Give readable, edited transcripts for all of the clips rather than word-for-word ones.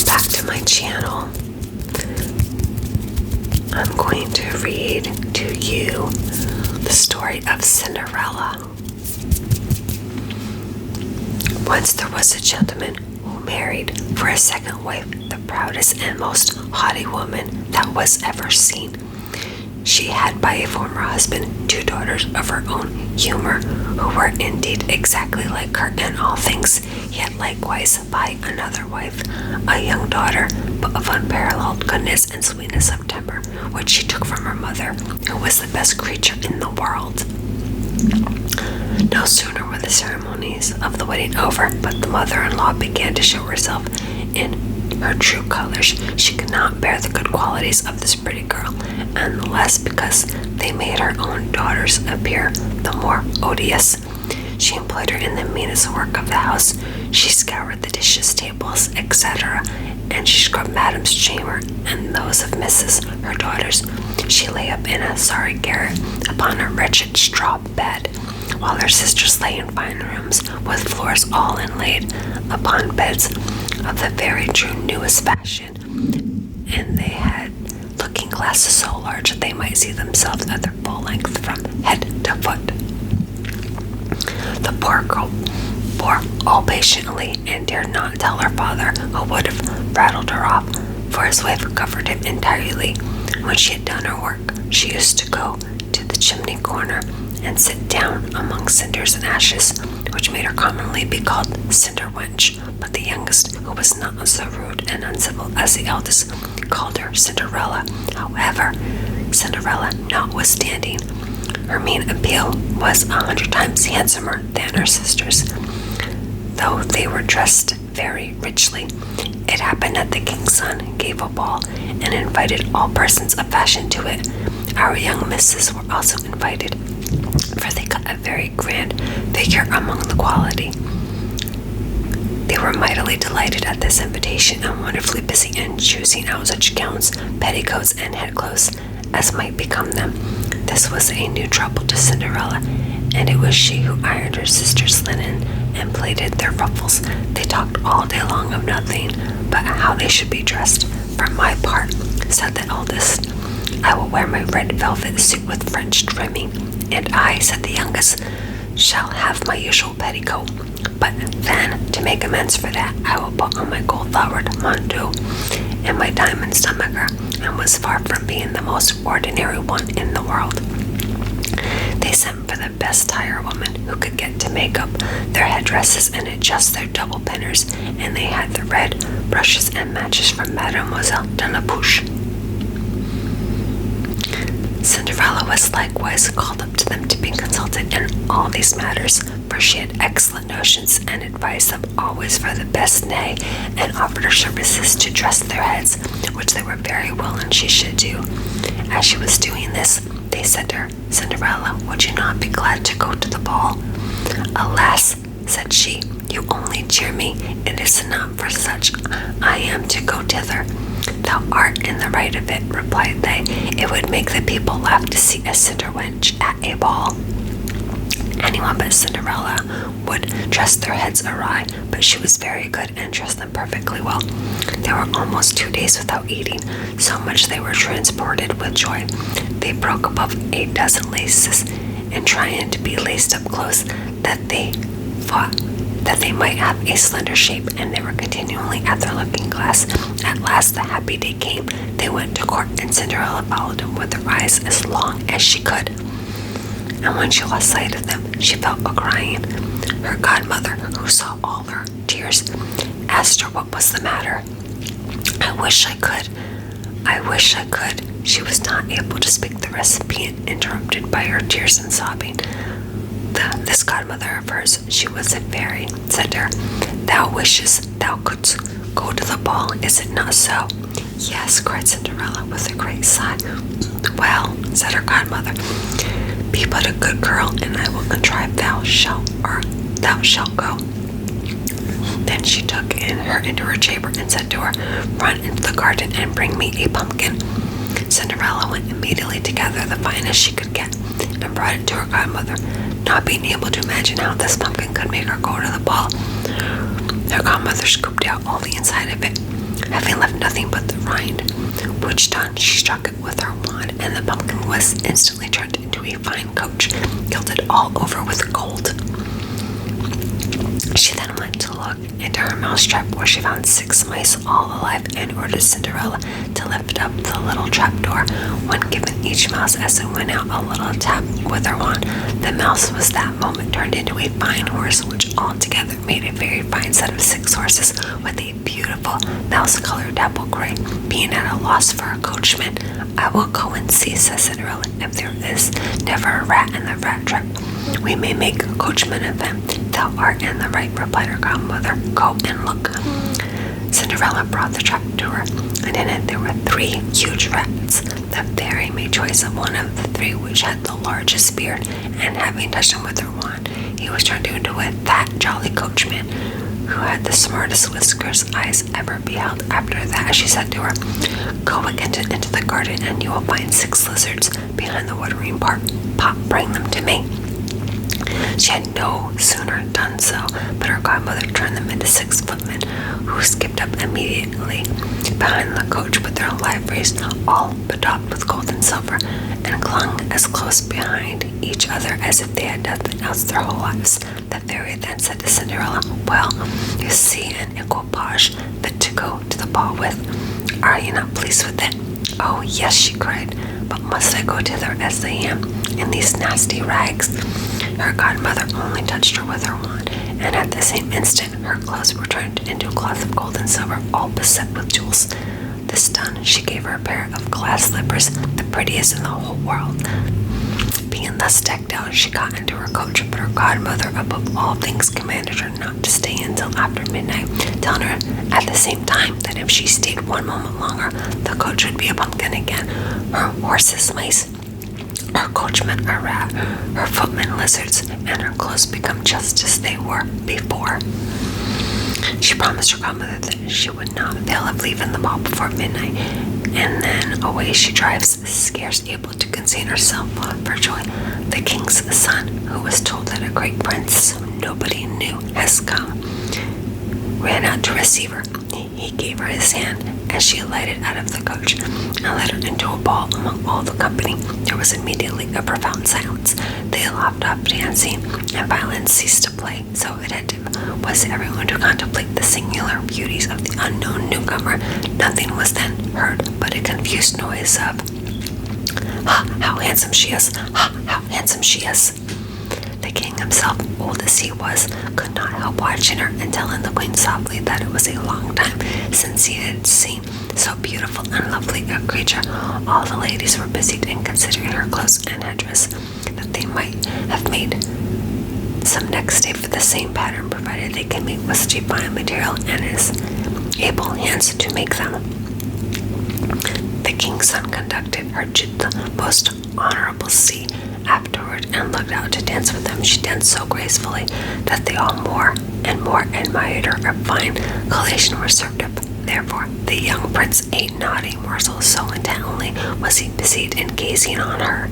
back to my channel. I'm going to read to you the story of Cinderella. Once there was a gentleman who married for a second wife the proudest and most haughty woman that was ever seen. She had by a former husband 2 daughters of her own humor, who were indeed exactly like her in all things, yet likewise by another wife, a young daughter, but of unparalleled goodness and sweetness of temper, which she took from her mother, who was the best creature in the world. No sooner were the ceremonies of the wedding over, but the mother-in-law began to show herself in her true colors. She could not bear the good qualities of this pretty girl, and the less because they made her own daughters appear the more odious. She employed her in the meanest work of the house. She scoured the dishes, tables, etc., and she scrubbed Madam's chamber and those of Mrs. her daughters. She lay up in a sorry garret upon a wretched straw bed, while her sisters lay in fine rooms with floors all inlaid upon beds of the very true newest fashion, and they had looking glasses so large that they might see themselves at their full length from head to foot. The poor girl bore all patiently and dared not tell her father, who would have rattled her off, for his wife covered him entirely. When she had done her work, she used to go to the chimney corner and sit down among cinders and ashes, which made her commonly be called Cinder Wench. But the youngest, who was not so rude and uncivil as the eldest, called her Cinderella. However, Cinderella, notwithstanding her mean appeal, was 100 times handsomer than her sisters, though they were dressed very richly. It happened that the king's son gave a ball and invited all persons of fashion to it. Our young misses were also invited, for they got a very grand figure among the quality. They were mightily delighted at this invitation, and wonderfully busy in choosing out such gowns, petticoats, and headclothes as might become them. This was a new trouble to Cinderella, and it was she who ironed her sisters' linen and plaited their ruffles. They talked all day long of nothing but how they should be dressed. For my part, said the eldest, I will wear my red velvet suit with French trimming. And I, said the youngest, shall have my usual petticoat. But then, to make amends for that, I will put on my gold-flowered manteau and my diamond stomacher, and was far from being the most ordinary one in the world. They sent for the best tire woman who could get to make up their headdresses and adjust their double pinners, and they had the red brushes and matches from Mademoiselle de la Pouche. Cinderella was likewise called up to them to be consulted in all these matters, for she had excellent notions and advised them always for the best, nay, and offered her services to dress their heads, which they were very willing she should do. As she was doing this, they said to her, Cinderella, would you not be glad to go to the ball? Alas, said she, you only cheer me. It is not for such I am to go thither. Thou art in the right of it, replied they. It would make the people laugh to see a cinder wench at a ball. Anyone but Cinderella would dress their heads awry, but she was very good and dressed them perfectly well. They were almost 2 days without eating, so much they were transported with joy. They broke above 8 dozen laces, and trying to be laced up close, that they fought that they might have a slender shape, and they were continually at their looking glass. At last the happy day came. They went to court, and Cinderella followed them with her eyes as long as she could. And when she lost sight of them, she fell a-crying. Her godmother, who saw all her tears, asked her what was the matter. I wish I could. She was not able to speak the rest, being interrupted by her tears and sobbing. This godmother of hers, she was a fairy, said to her, Thou wishest thou couldst go to the ball, is it not so? Yes, cried Cinderella with a great sigh. Well, said her godmother, be but a good girl, and I will contrive thou shalt go. Then she took her into her chamber and said to her, Run into the garden and bring me a pumpkin. Cinderella went immediately to gather the finest she could get, and brought it to her godmother, not being able to imagine how this pumpkin could make her go to the ball. Her godmother scooped out all the inside of it, having left nothing but the rind, which done, she struck it with her wand, and the pumpkin was instantly turned into a fine coach, gilded all over with gold. She then went to look into her mousetrap, where she found 6 mice all alive, and ordered Cinderella to lift up the little trapdoor. When given each mouse as it went out a little tap with her wand, the mouse was that moment turned into a fine horse, which altogether made a very fine set of 6 horses, with a beautiful mouse-colored dapple gray. Being at a loss for a coachman, "I will go and see," says Cinderella, "if there is never a rat in the rat trap. We may make a coachman of him." "Thou art in the right," replied her godmother. "Go and look." Cinderella brought the trap to her, and in it there were 3 huge rats. The fairy made choice of one of the 3 which had the largest beard, and having touched him with her wand, he was turned into a fat, jolly coachman, who had the smartest whiskers eyes ever beheld. After that, she said to her, "Go again into the garden, and you will find 6 lizards behind the watering pot. Bring them to me." She had no sooner done so, but her godmother turned them into 6 footmen, who skipped up immediately behind the coach with their liveries all bedaubed with gold and silver, and clung as close behind each other as if they had nothing else their whole lives. The fairy then said to Cinderella, "Well, you see an equipage fit to go to the ball with. Are you not pleased with it?" "Oh, yes," she cried, "but must I go thither as I am, in these nasty rags?" Her godmother only touched her with her wand, and at the same instant her clothes were turned into cloth of gold and silver, all beset with jewels. This done, she gave her a pair of glass slippers, the prettiest in the whole world. Being thus decked out, she got into her coach, but her godmother, above all things, commanded her not to stay until after midnight, telling her at the same time that if she stayed 1 moment longer, the coach would be a pumpkin again, her horses mice, her coachman a rat, her footmen lizards, and her clothes become just as they were before. She promised her godmother that she would not fail of leaving the ball before midnight, and then away she drives, scarce able to contain herself for joy. The king's son, who was told that a great prince whom nobody knew has come, ran out to receive her. He gave her his hand as she alighted out of the coach, and led her into a ball among all the company. There was immediately a profound silence. They left off dancing, and violins ceased to play. So attentive was everyone to contemplate the singular beauties of the unknown newcomer. Nothing was then heard but a confused noise of, "Ha, how handsome she is! Ha, how handsome she is!" The king himself, old as he was, could not help watching her and telling the queen softly that it was a long time since he had seen so beautiful and lovely a creature. All the ladies were busied in considering her clothes and headdress, that they might have made some next day for the same pattern, provided they could meet with such a fine material and as able hands to make them. The king's son conducted her to the most honorable seat afterward, and looked out to dance with them. She danced so gracefully that they all more and more admired her. A fine collation was served up. Therefore, the young prince ate not a morsel, so intently was he busied in gazing on her.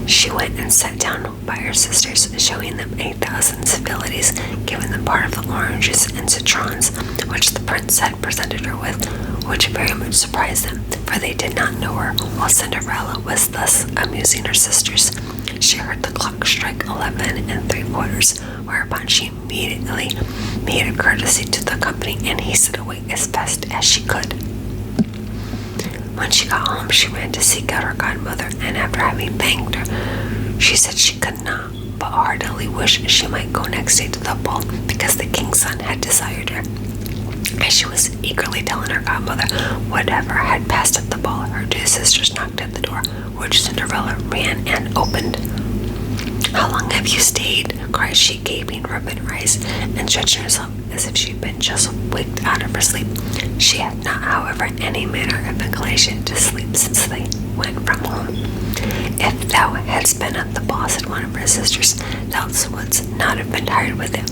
She went and sat down by her sisters, showing them 1,000 civilities, giving them part of the oranges and citrons which the prince had presented her with, which very much surprised them, for they did not know her. While Cinderella was thus amusing her sisters, she heard the clock strike 11 3/4, whereupon she immediately made a courtesy to the company and hastened away as fast as she could. When she got home, she ran to seek out her godmother, and after having thanked her, she said she could not but heartily wish she might go next day to the ball, because the king's son had desired her. As she was eagerly telling her godmother whatever had passed at the ball, her 2 sisters knocked at the door, which Cinderella ran and opened. "How long have you stayed?" cried she, gaping, rubbing her eyes, and stretching herself as if she had been just waked out of her sleep. She had not, however, any manner of inclination to sleep since they went from home. "If thou hadst been at the ball," said one of her sisters, "thou wouldst not have been tired with it.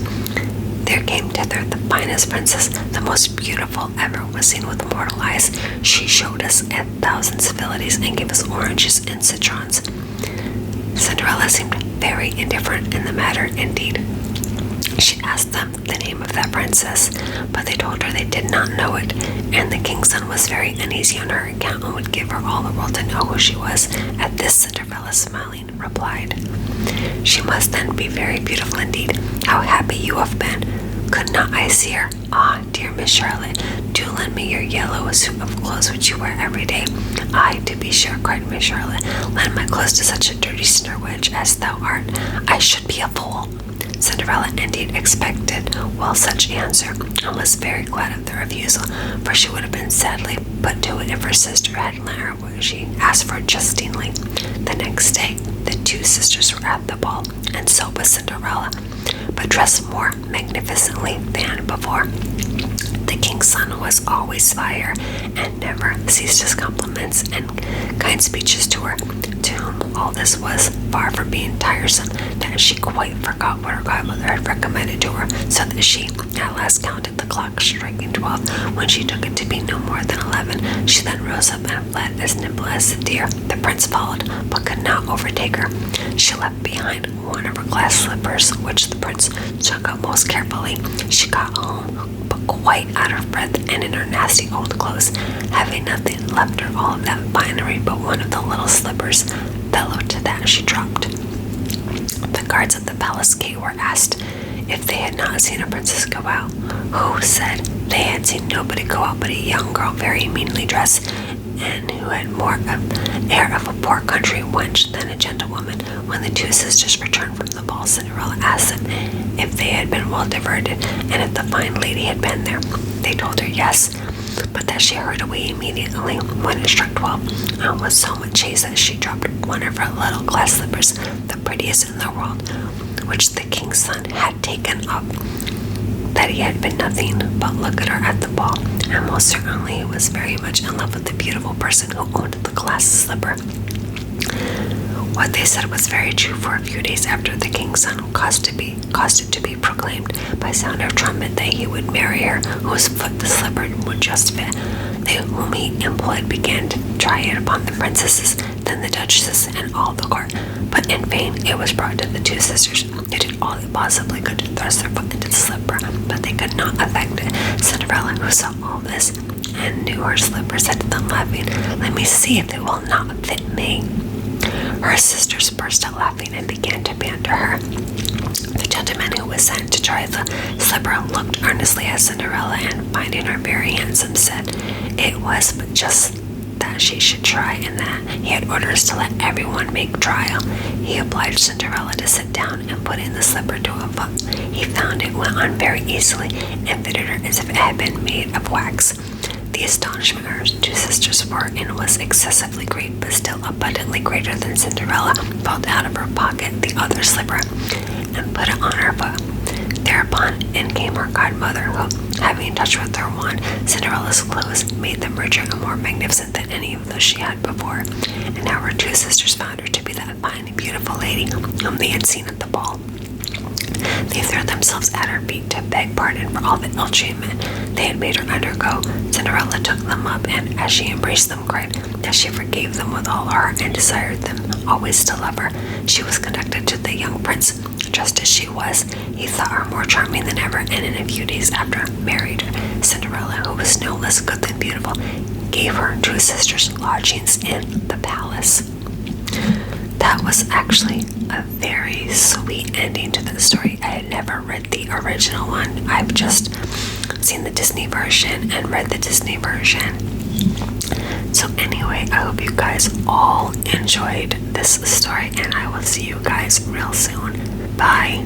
There came thither the finest princess, the most beautiful ever was seen with mortal eyes. She showed us 1,000 civilities and gave us oranges and citrons." Cinderella seemed very indifferent in the matter. Indeed, she asked them the name of that princess, but they told her they did not know it, and the king's son was very uneasy on her account and would give her all the world to know who she was. At this, Cinderella, smiling, replied, "She must then be very beautiful indeed. How happy you have been! Could not I see her? Ah, dear Miss Charlotte, do lend me your yellow suit of clothes which you wear every day." "Ay, to be sure," cried Miss Charlotte. "Lend my clothes to such a dirty snow-witch as thou art. I should be a fool." Cinderella indeed expected well such answer, and was very glad of the refusal, for she would have been sadly put to it if her sister had lent her what she asked for jestingly. The next day the two sisters were at the ball, and so was Cinderella, but dressed more magnificently than before. The king's son was always by her, and never ceased his compliments and kind speeches to her, to whom all this was far from being tiresome, that she quite forgot what her godmother had recommended to her, so that she at last counted the clock striking 12, when she took it to be no more than 11. She then rose up and fled as nimble as a deer. The prince followed, but could not overtake her. She left behind one of her glass slippers, which the prince took up most carefully. She got home, but quite out of breath and in her nasty old clothes, having nothing left her all of that finery but one of the little slippers. Fellow to that she dropped. The guards at the palace gate were asked if they had not seen a princess go out, who said they had seen nobody go out but a young girl very meanly dressed, and who had more of air of a poor country wench than a gentlewoman. When the two sisters returned from the ball, Cinderella asked them if they had been well diverted, and if the fine lady had been there. They told her yes, but that she hurried away immediately when it struck 12, and was so much chased that she dropped one of her little glass slippers, the prettiest in the world, which the king's son had taken up, that he had been nothing but look at her at the ball, and most certainly was very much in love with the beautiful person who owned the glass slipper. What they said was very true, for a few days after the king's son caused it to be proclaimed by sound of trumpet that he would marry her, whose foot the slipper would just fit. They whom he employed began to try it upon the princesses, then the duchesses, and all the court, but in vain. It was brought to the two sisters. They did all they possibly could to thrust their foot into the slipper, but they could not effect it. Cinderella, who saw all this and knew her slipper, said to them, laughing, "Let me see if it will not fit me." Her sisters burst out laughing and began to banter her. The gentleman who was sent to try the slipper looked earnestly at Cinderella, and finding her very handsome, said it was but just that she should try, and that he had orders to let everyone make trial. He obliged Cinderella to sit down and put in the slipper to a foot. He found it went on very easily, and fitted her as if it had been made of wax. The astonishment her two sisters were in was excessively great, but still abundantly greater than Cinderella pulled out of her pocket the other slipper, and put it on her foot. Thereupon in came her godmother, who, having touched with her wand Cinderella's clothes, made them richer and more magnificent than any of those she had before. And now her two sisters found her to be that fine, beautiful lady whom they had seen at the ball. They threw themselves at her feet to beg pardon for all the ill treatment they had made her undergo. Cinderella took them up, and as she embraced them, cried that she forgave them with all her heart, and desired them always to love her. She was conducted to the young prince, just as she was. He thought her more charming than ever, and in a few days after married her. Cinderella, who was no less good than beautiful, gave her to his sisters lodgings in the palace. That was actually a very sweet ending to the story. I had never read the original one. I've just seen the Disney version and read the Disney version. So anyway, I hope you guys all enjoyed this story, and I will see you guys real soon. Bye.